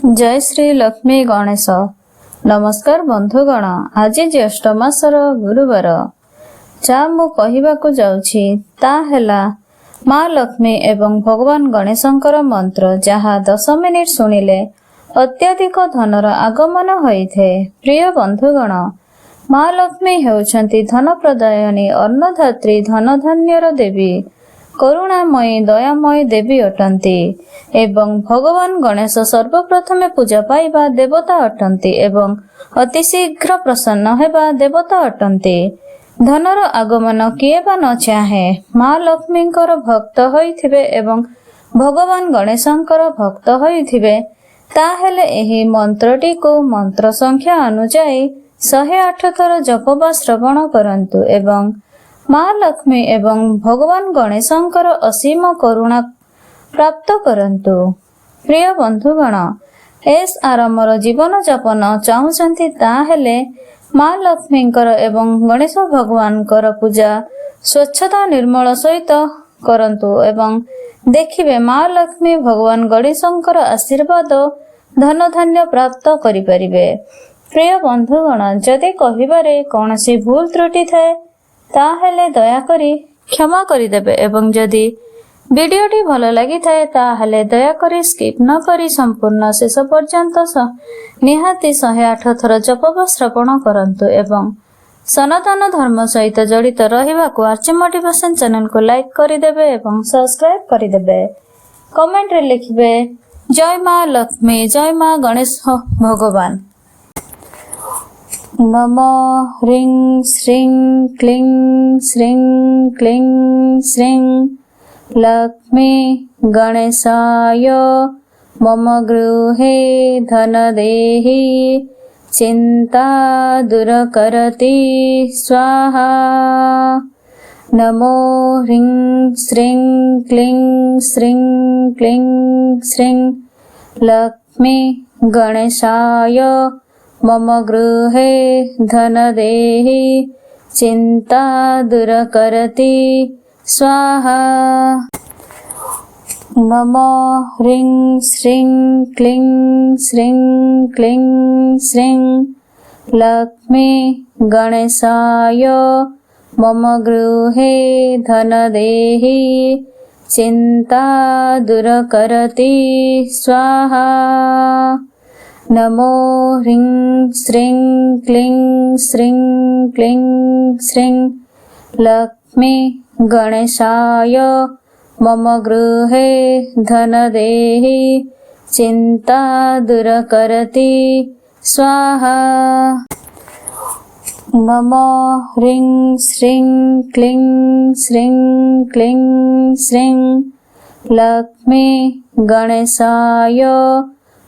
जय श्री लक्ष्मी गणेश। नमस्कार बंधुगण, आज ज्येष्ठ मासर गुरुवार। जा मु कहिबाकु जाउछि ता हेला माँ लक्ष्मी एवं भगवान गणेशंकर मंत्र, जहाँ 10 मिनिट शुणिले अत्याधिक धनर आगमन होइथे। प्रिय बंधुगण, माँ लक्ष्मी हेउछन्ति धन प्रदायिनी, अन्नधात्री, धन धान्यर देवी, करुणामयी, दयामयी देवी अटंती एवं भगवान गणेश सर्वप्रथमे पूजा पाइबा देवता अटंती एवं अति शीघ्र प्रसन्न हेबा देवता अटंती। धनर आगमन किए बा न चाहे। माँ लक्ष्मींकर भक्त होइथिबे एवं भगवान गणेशंकर भक्त होइथिबे ताहेले एही मंत्रटी को मंत्र संख्या अनुଯାयी 108 थर जप वा श्रवण करंतु एवं माँ लक्ष्मी एवं भगवान गणेशंकर असीम करुणा प्राप्त करंतु। प्रिय बंधुगण, एस आरामर जीवन जापन चाहुचंती ताहेले माँ लक्ष्मींकर एवं गणेश भगवानकर पूजा स्वच्छता निर्मल सहित करंतु एवं देखिबे माँ लक्ष्मी भगवान गणेशंकर आशीर्वाद धन धान्य प्राप्त करि परिबे। प्रिय बंधुगण, जदि कहिबारे कोनोसी भूल त्रुटि थाए ताहेले दयाकरी क्षमा करिदेबे एवं जदि वीडियोटी भल लगी थाए ताहेले दयाकरी स्किप न करी संपूर्ण शेष पर्यंत निहाती 108 थर जप वा श्रवण करंतु एवं सनातन धर्म सहित जड़ित रहिबाकु आर्च मोटिवेशन चैनल को लाइक करिदेबे एवं सब्सक्राइब करिदेबे। कमेंट रे लिखिबे जय माँ लक्ष्मी, जय माँ गणेश भगवान। नमो ह्रीं श्रीं क्लीं श्रीं क्लीं श्रीं लक्ष्मी गणेशाय मम गृहे धन देहि चिंता दूर करति स्वाहा। नमो ह्रीं श्रीं क्लीं श्रीं क्लीं श्रीं लक्ष्मी गणेशाय मम गृहे धन देहि चिंता दूर करति स्वाहा। नमो ह्रीं श्रीं क्लीं श्रीं क्लीं श्रीं लक्ष्मी गणेशाय मम गृहे धन देहि चिंता दूर करति स्वाहा। नमो ह्रीं श्रीं क्लीं श्रीं क्लीं श्रीं लक्ष्मी गणेशाय मम गृहे धन देहि चिंता दूर करति स्वाहा। नमो ह्रीं श्रीं क्लीं श्रीं क्लीं श्रीं लक्ष्मी गणेशाय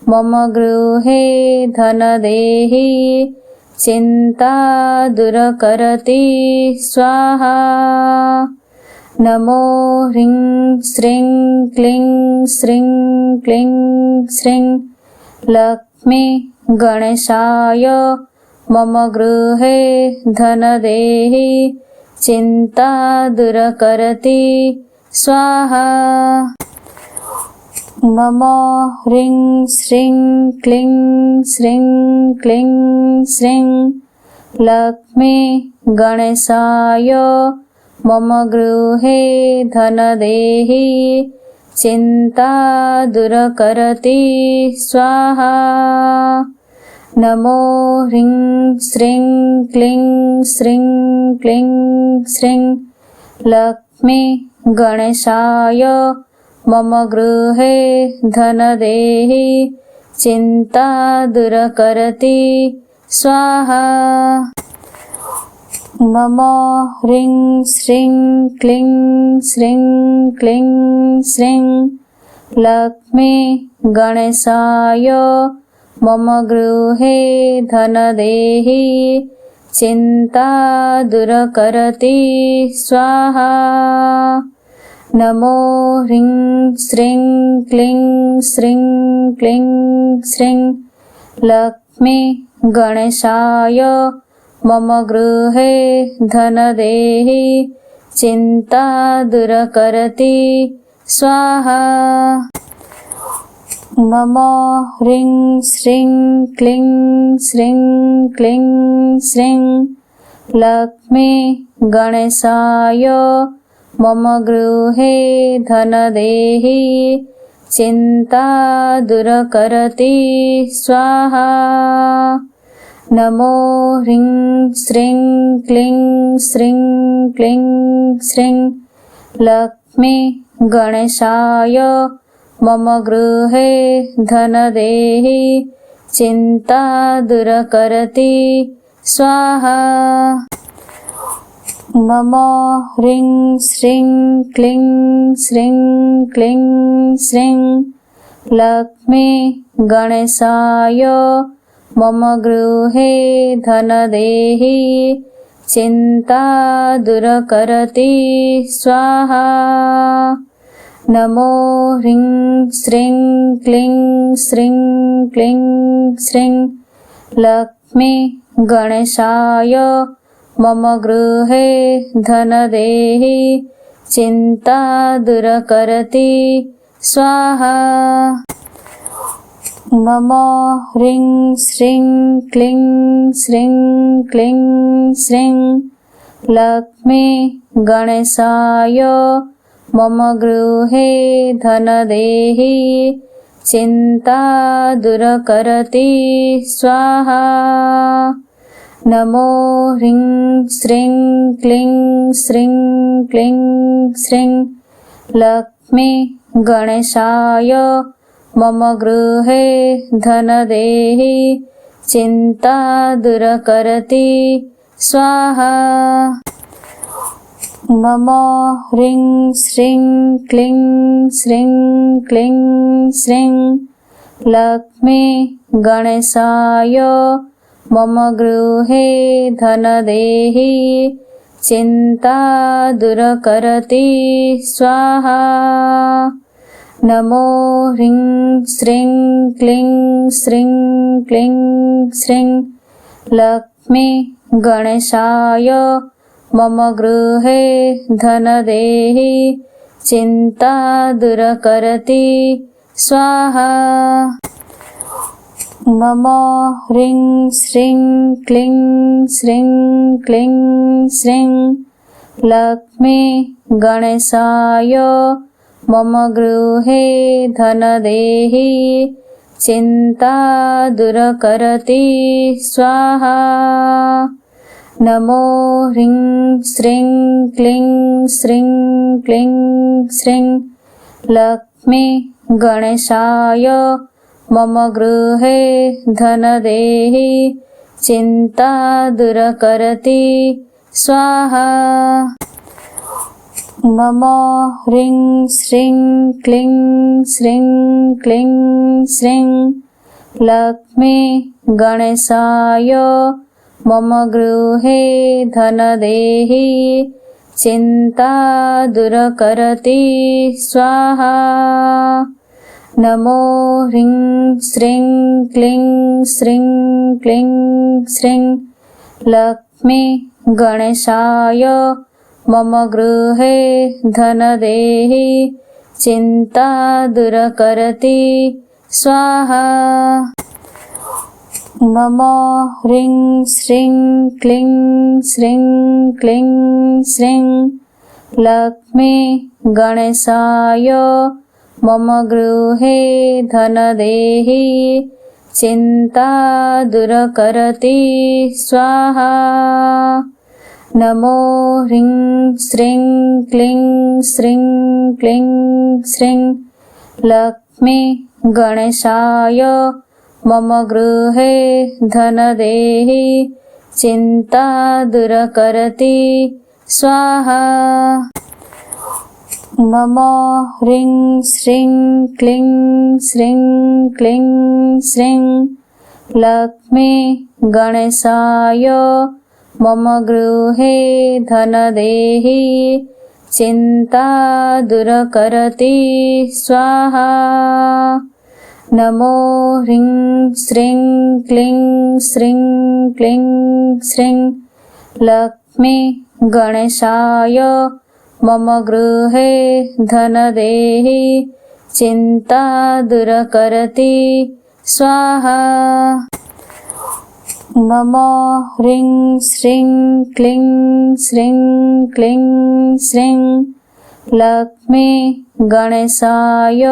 मम गृहे धन देहि चिंता दूर करति स्वाहा। नमो ह्रीं श्रीं क्लीं श्रीं क्लीं श्रीं लक्ष्मी गणेशाय मम गृहे धन देहि चिंता दूर करति स्वाहा। नमो ह्रीं श्रीं क्लीं श्रीं क्लीं श्रीं लक्ष्मी गणेशाय मम गृहे धन देहि चिंता दूर करति स्वाहा। नमो ह्रीं श्रीं क्लीं श्रीं क्लीं श्रीं लक्ष्मी गणेशाय मम गृहे धन देहि चिंता दूर करति स्वाहा। नमो ह्रीं श्रीं क्लीं श्रीं क्लीं श्रीं लक्ष्मी गणेशाय मम गृहे धन देहि चिंता दूर करति स्वाहा। नमो ह्रीं श्रीं क्लीं श्रीं क्लीं श्रीं लक्ष्मी गणेशाय मम गृहे धन देहि चिंता दूर करति स्वाहा। नमो ह्रीं श्रीं क्लीं श्रीं क्लीं श्रीं लक्ष्मी गणेशाय मम गृहे धनदेहि चिन्ता दूरकरति स्वाहा। नमो ह्रीं श्रीं क्लीं श्रीं क्लीं श्रीं लक्ष्मी गणेशाय मम गृहे धनदेहि चिन्ता दूरकरति स्वाहा। नमो ह्रीं श्रीं क्लीं श्रीं क्लीं श्रीं लक्ष्मी गणेशाय मम गृहे धनदेहि चिन्ता दूरकरति स्वाहा। नमो ह्रीं श्रीं क्लीं श्रीं क्लीं श्रीं लक्ष्मी गणेशाय मम गृहे धनदेहि चिन्ता दूरकरति स्वाहा। नमो ह्रीं श्रीं क्लीं श्रीं क्लीं श्रीं लक्ष्मी गणेशाय मम गृहे धनदेहि चिन्ता दूरकरति स्वाहा। नमो ह्रीं श्रीं क्लीं श्रीं क्लीं श्रीं लक्ष्मी गणेशाय मम गृहे धनदेहि चिन्ता दूरकरति स्वाहा। नमो ह्रीं श्रीं क्लीं श्रीं क्लीं श्रीं लक्ष्मी गणेशाय मम गृहे धनदेहि चिन्ता दूरकरति स्वाहा। नमो ह्रीं श्रीं क्लीं श्रीं क्लीं श्रीं लक्ष्मी गणेशाय मम गृहे धनदेहि चिन्ता दूरकरति स्वाहा। नमो ह्रीं श्रीं क्लीं श्रीं क्लीं श्रीं लक्ष्मी गणेशाय मम गृहे धनदेहि चिन्ता दूरकरति स्वाहा। नमो ह्रीं श्रीं क्लीं श्रीं क्लीं श्रीं लक्ष्मी गणेशाय मम गृहे धनदेहि चिन्ता दूरकरति स्वाहा। नमो ह्रीं श्रीं क्लीं श्रीं क्लीं श्रीं लक्ष्मी गणेशाय मम गृहे धनदेहि चिन्ता दूरकरति स्वाहा। नमो ह्रीं श्रीं क्लीं श्रीं क्लीं श्रीं लक्ष्मी गणेशाय मम गृहे धनदेहि चिन्ता दूरकरति स्वाहा। नमो ह्रीं श्रीं क्लीं श्रीं क्लीं श्रीं लक्ष्मी गणेशाय मम गृहे धनदेहि चिन्ता दूरकरति स्वाहा। नमो ह्रीं श्रीं क्लीं श्रीं क्लीं श्रीं लक्ष्मी गणेशाय मम गृहे धनदेहि चिन्ता दूरकरति स्वाहा। नमो ह्रीं श्रीं क्लीं श्रीं क्लीं श्रीं लक्ष्मी गणेशाय मम गृहे धनदेहि चिन्ता दूरकरति स्वाहा। नमो ह्रीं श्रीं क्लीं श्रीं क्लीं श्रीं लक्ष्मी गणेशाय मम गृहे धनदेहि चिन्ता दूरकरति स्वाहा। नमो ह्रीं श्रीं क्लीं श्रीं क्लीं श्रीं लक्ष्मी गणेशाय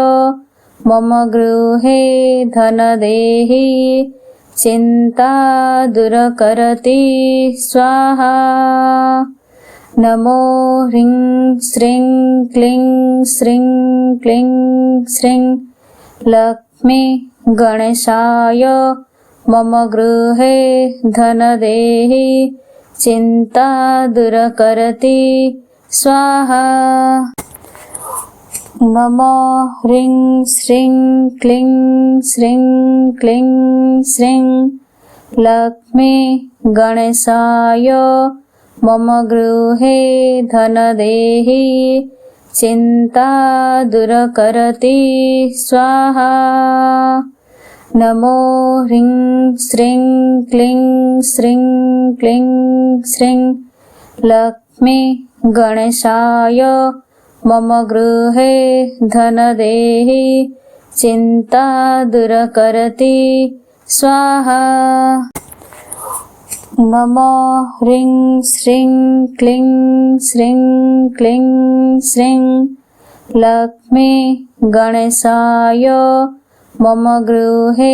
मम गृहे धनदेहि चिन्ता दूरकरति स्वाहा। नमो ह्रीं श्रीं क्लीं श्रीं क्लीं श्रीं लक्ष्मी गणेशाय मम गृहे धनदेहि चिन्ता दूरकरति स्वाहा। नमो ह्रीं श्रीं क्लीं श्रीं क्लीं श्रीं लक्ष्मी गणेशाय मम गृहे धनदेहि चिन्ता दूरकरति स्वाहा। नमो ह्रीं श्रीं क्लीं श्रीं क्लीं श्रीं लक्ष्मी गणेशाय मम गृहे धनदेहि चिन्ता दूरकरति स्वाहा। नमो ह्रीं श्रीं क्लीं श्रीं क्लीं श्रीं लक्ष्मी गणेशाय मम गृहे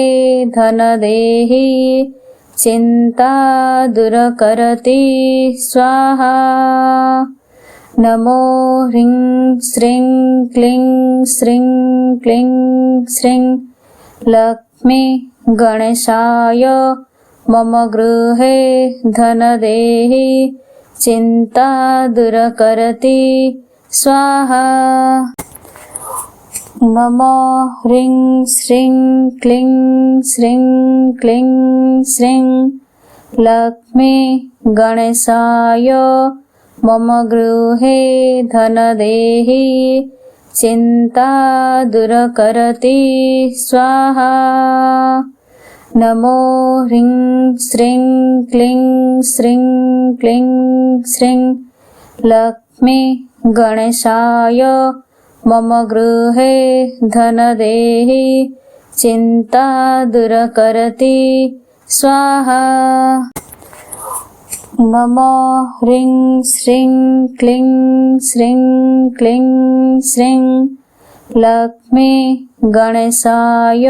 धनदेहि चिन्ता दूरकरति स्वाहा। नमो ह्रीं श्रीं क्लीं श्रीं क्लीं श्रीं लक्ष्मी गणेशाय मम गृहे धनदेहि चिन्ता दूरकरति स्वाहा। नमो ह्रीं श्रीं क्लीं श्रीं क्लीं श्रीं लक्ष्मी गणेशाय मम गृहे धनदेहि चिन्ता दूरकरति स्वाहा। नमो ह्रीं श्रीं क्लीं श्रीं क्लीं श्रीं लक्ष्मी गणेशाय मम गृहे धनदेहि चिन्ता दूरकरति स्वाहा। नमो ह्रीं श्रीं क्लीं श्रीं क्लीं श्रीं लक्ष्मी गणेशाय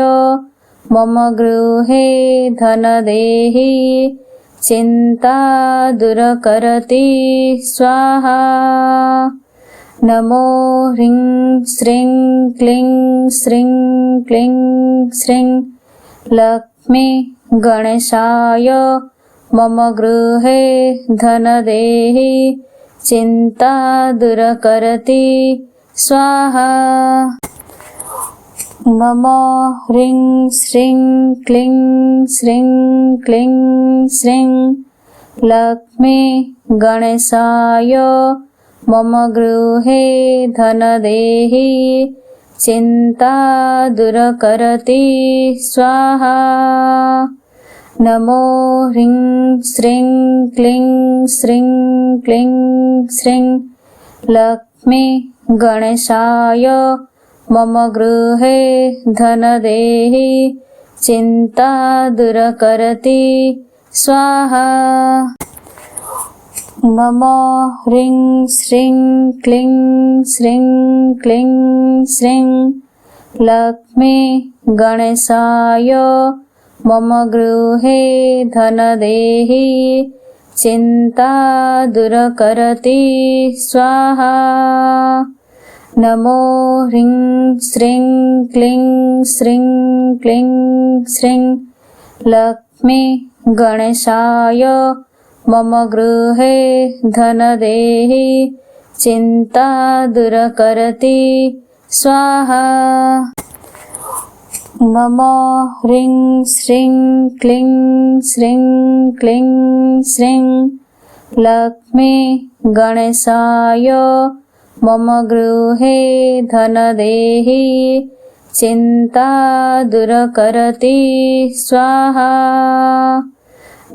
मम गृहे धनदेहि चिन्ता दूरकरति स्वाहा। नमो ह्रीं श्रीं क्लीं श्रीं क्लीं श्रीं लक्ष्मी गणेशाय मम गृहे धनदेहि चिन्ता दूरकरति स्वाहा। नमो ह्रीं श्रीं क्लीं श्रीं क्लीं श्रीं लक्ष्मी गणेशाय मम गृहे धनदेहि चिन्ता दूरकरति स्वाहा। नमो ह्रीं श्रीं क्लीं श्रीं क्लीं श्रीं लक्ष्मी गणेशाय मम गृहे धनदेहि चिन्ता दूरकरति स्वाहा। नमो ह्रीं श्रीं क्लीं श्रीं क्लीं श्रीं लक्ष्मी गणेशाय मम गृहे धनदेहि चिन्ता दूरकरति स्वाहा। नमो ह्रीं श्रीं क्लीं श्रीं क्लीं श्रीं लक्ष्मी गणेशाय मम गृहे धनदेहि चिन्ता दूरकरति स्वाहा। नमो ह्रीं श्रीं क्लीं श्रीं क्लीं श्रीं लक्ष्मी गणेशाय मम गृहे धनदेहि चिन्ता दूरकरति स्वाहा।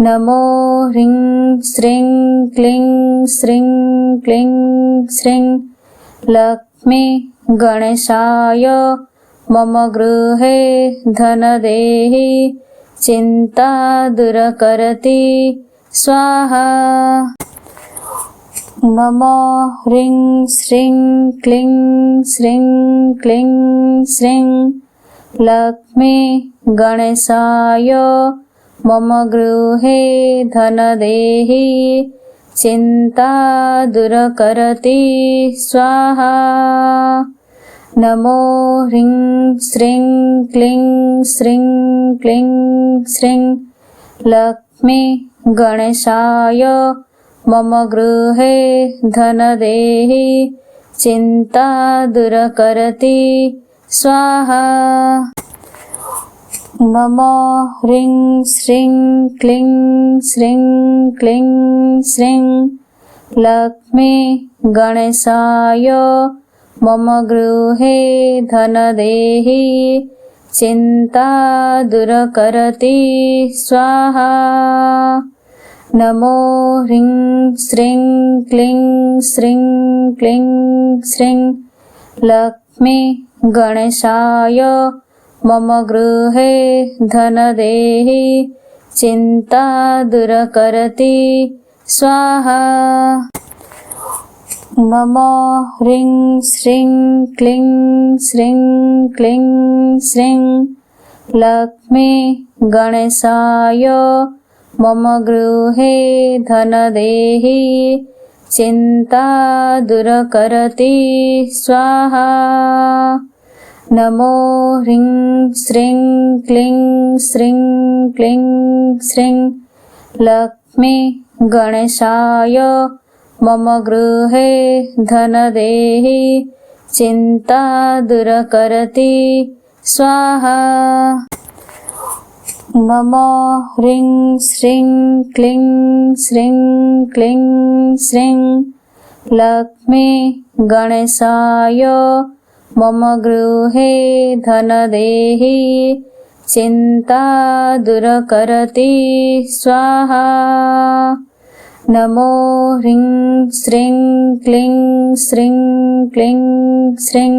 नमो ह्रीं श्रीं क्लीं श्रीं क्लीं श्रीं लक्ष्मी गणेशाय मम गृहे धनदेहि चिन्ता दूरकरोति स्वाहा। नमो ह्रीं श्रीं क्लीं श्रीं क्लीं श्रीं लक्ष्मी गणेशाय मम गृहे धनदेहि चिन्ता दूरकरोति स्वाहा। नमो ह्रीं श्रीं क्लीं श्रीं क्लीं श्रीं लक्ष्मी गणेशाय मम गृहे धनदेहि चिन्ता दूरकरोति स्वाहा। नमो ह्रीं श्रीं क्लीं श्रीं क्लीं श्रीं लक्ष्मी गणेशाय मम गृहे धनदेहि चिन्ता दूरकरोति स्वाहा। नमो ह्रीं श्रीं क्लीं श्रीं क्लीं श्रीं लक्ष्मी गणेशाय मम गृहे धनदेहि चिन्ता दूरकरोति स्वाहा। नमो ह्रीं श्रीं क्लीं श्रीं क्लीं श्रीं लक्ष्मी गणेशाय मम गृहे धनदेहि चिन्ता दूरकरोति स्वाहा। नमो ह्रीं श्रीं क्लीं श्रीं क्लीं श्रीं लक्ष्मी गणेशाय मम गृहे धनदेहि चिन्ता दूरकरोति स्वाहा। नमो ह्रीं श्रीं क्लीं श्रीं क्लीं श्रीं लक्ष्मी गणेशाय मम गृहे धनदेहि चिन्ता दूरकरोति स्वाहा। नमो ह्रीं श्रीं क्लीं श्रीं क्लीं श्रीं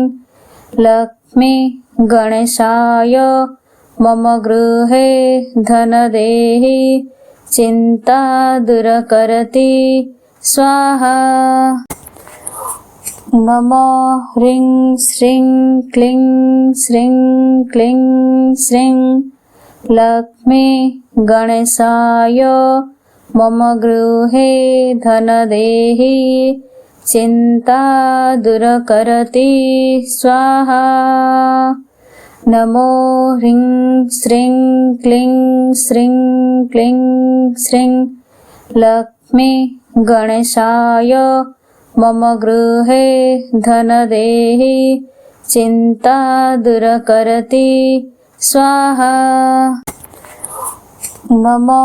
लक्ष्मी गणेशाय मम गृहे धनदेहि चिन्ता दूरकरोति स्वाहा। नमो ह्रीं श्रीं क्लीं श्रीं क्लीं श्रीं लक्ष्मी गणेशाय मम गृहे धनदेहि चिन्ता दूरकरोति स्वाहा। नमो ह्रीं श्रीं क्लीं श्रीं क्लीं श्रीं लक्ष्मी गणेशाय मम गृहे धनदेहि चिन्ता दूरकरोति स्वाहा। नमो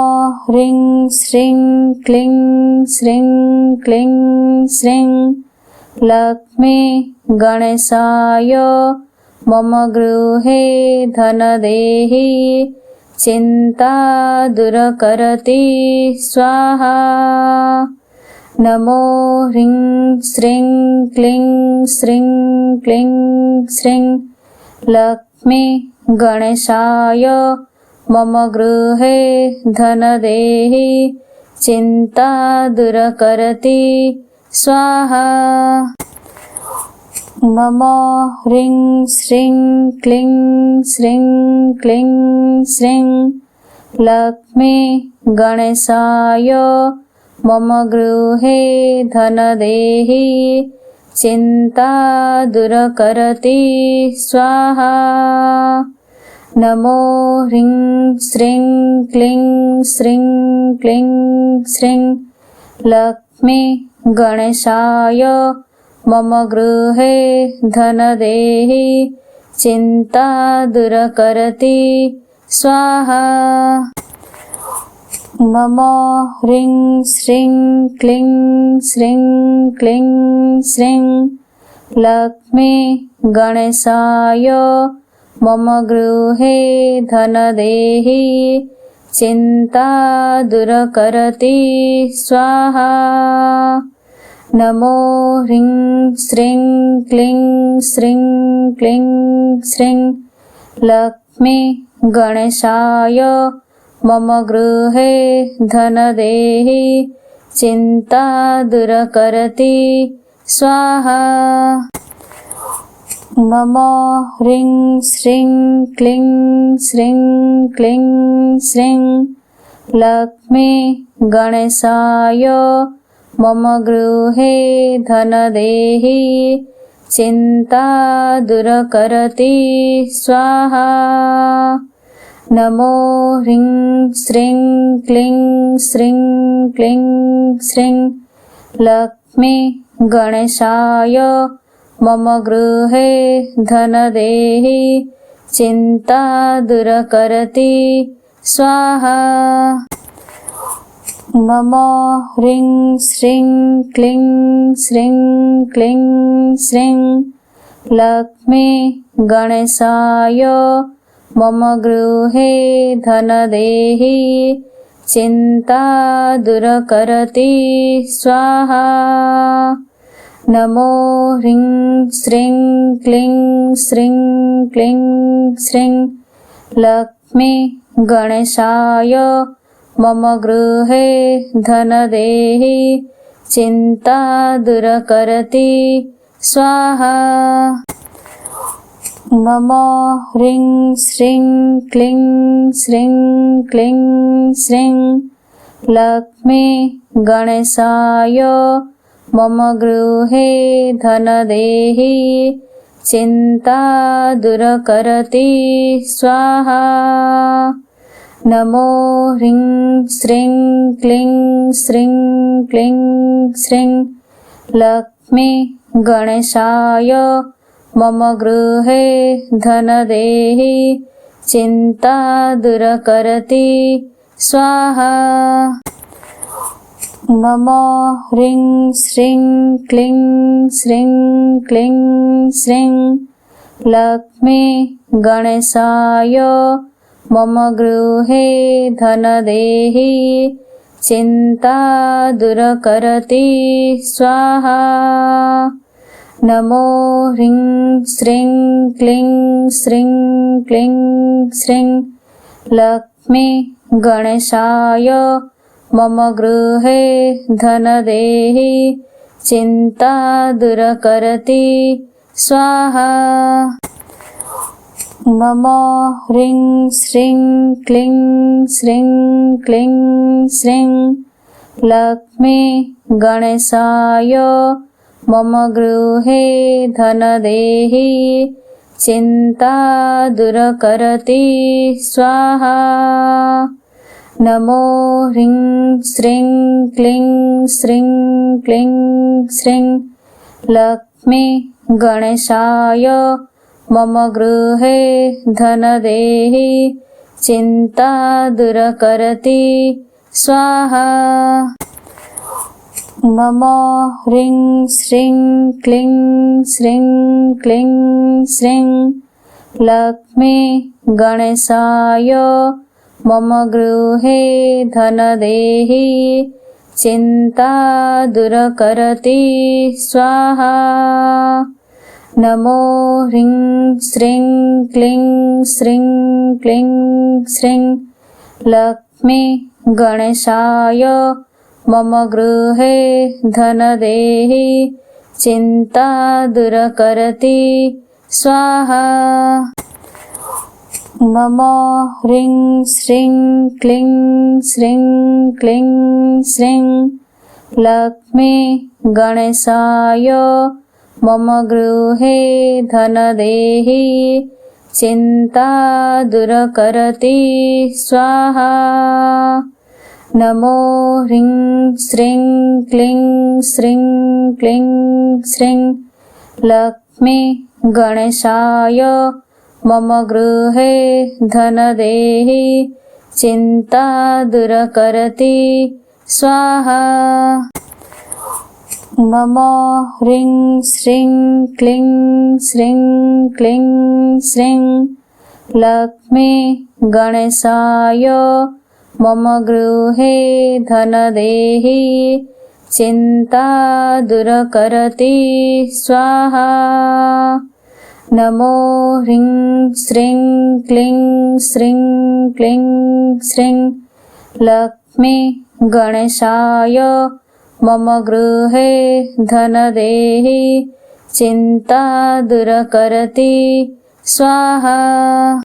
ह्रीं श्रीं क्लीं श्रीं क्लीं श्रीं लक्ष्मी गणेशाय मम गृहे धनदेहि चिन्ता दूरकरोति स्वाहा। नमो ह्रीं श्रीं क्लीं श्रीं क्लीं श्रीं लक्ष्मी गणेशाय मम गृहे धनदेहि चिन्ता दूरकरोति स्वाहा। नमो ह्रीं श्रीं क्लीं श्रीं क्लीं श्रीं लक्ष्मी गणेशाय मम गृहे धनदेहि चिन्ता दूरकरोति स्वाहा। नमो ह्रीं श्रीं क्लीं श्रीं क्लीं श्रीं लक्ष्मी गणेशाय मम गृहे धनदेहि चिन्ता दूरकरोति स्वाहा। नमो ह्रीं श्रीं क्लीं श्रीं क्लीं श्रीं लक्ष्मी गणेशाय मम गृहे धनदेहि चिन्ता दूरकरोति स्वाहा। नमो ह्रीं श्रीं क्लीं श्रीं क्लीं श्रीं लक्ष्मी गणेशाय मम गृहे धनदेहि चिन्ता दूरकरोति स्वाहा। नमो ह्रीं श्रीं क्लीं श्रीं क्लीं श्रीं लक्ष्मी गणेशाय मम गृहे धनदेहि चिन्ता दूरकरोति स्वाहा। नमो ह्रीं श्रीं क्लीं श्रीं क्लीं श्रीं लक्ष्मी गणेशाय मम गृहे धनदेहि चिन्ता दूरकरोति स्वाहा। नमो ह्रीं श्रीं क्लीं श्रीं क्लीं श्रीं लक्ष्मी गणेशाय मम गृहे धनदेहि चिन्ता दूरकरोति स्वाहा। नमो ह्रीं श्रीं क्लीं श्रीं क्लीं श्रीं लक्ष्मी गणेशाय मम गृहे धनदेहि चिन्ता दूरकरोति स्वाहा। नमो ह्रीं श्रीं क्लीं श्रीं क्लीं श्रीं लक्ष्मी गणेशाय मम गृहे धनदेहि चिन्ता दूरकरोति स्वाहा। नमो ह्रीं श्रीं क्लीं श्रीं क्लीं श्रीं लक्ष्मी गणेशाय मम गृहे धनदेहि चिन्ता दूरकरोति स्वाहा। नमो ह्रीं श्रीं क्लीं श्रीं क्लीं श्रीं लक्ष्मी गणेशाय मम गृहे धनदेहि चिन्ता दूरकरोति स्वाहा। नमो ह्रीं श्रीं क्लीं श्रीं क्लीं श्रीं लक्ष्मी गणेशाय मम गृहे धनदेहि चिन्ता दूरकरोति स्वाहा। नमो ह्रीं श्रीं क्लीं श्रीं क्लीं श्रीं लक्ष्मी गणेशाय मम गृहे धनदेहि चिन्ता दूरकरोति स्वाहा। नमो ह्रीं श्रीं क्लीं श्रीं क्लीं श्रीं लक्ष्मी गणेशाय मम गृहे धनदेहि चिन्ता दूरकरोति स्वाहा। नमो ह्रीं श्रीं क्लीं श्रीं क्लीं श्रीं लक्ष्मी गणेशाय मम गृहे धनदेहि चिन्ता दूरकरोति स्वाहा। नमो ह्रीं श्रीं क्लीं श्रीं क्लीं श्रीं लक्ष्मी गणेशाय मम गृहे धनदेहि चिन्ता दूरकरोति स्वाहा। नमो ह्रीं श्रीं क्लीं श्रीं क्लीं श्रीं लक्ष्मी गणेशाय मम गृहे धनदेहि चिन्ता दूरकरोति स्वाहा। नमो ह्रीं श्रीं क्लीं श्रीं क्लीं श्रीं लक्ष्मी गणेशाय मम गृहे धनदेहि चिन्ता दूरकरोति स्वाहा। नमो ह्रीं श्रीं क्लीं श्रीं क्लीं श्रीं लक्ष्मी गणेशाय मम गृहे धनदेहि चिन्ता दूरकरति स्वाहा। नमो ह्रीं श्रीं क्लीं श्रीं क्लीं श्रीं लक्ष्मी गणेशाय मम गृहे धनदेहि चिन्ता दूरकरति स्वाहा।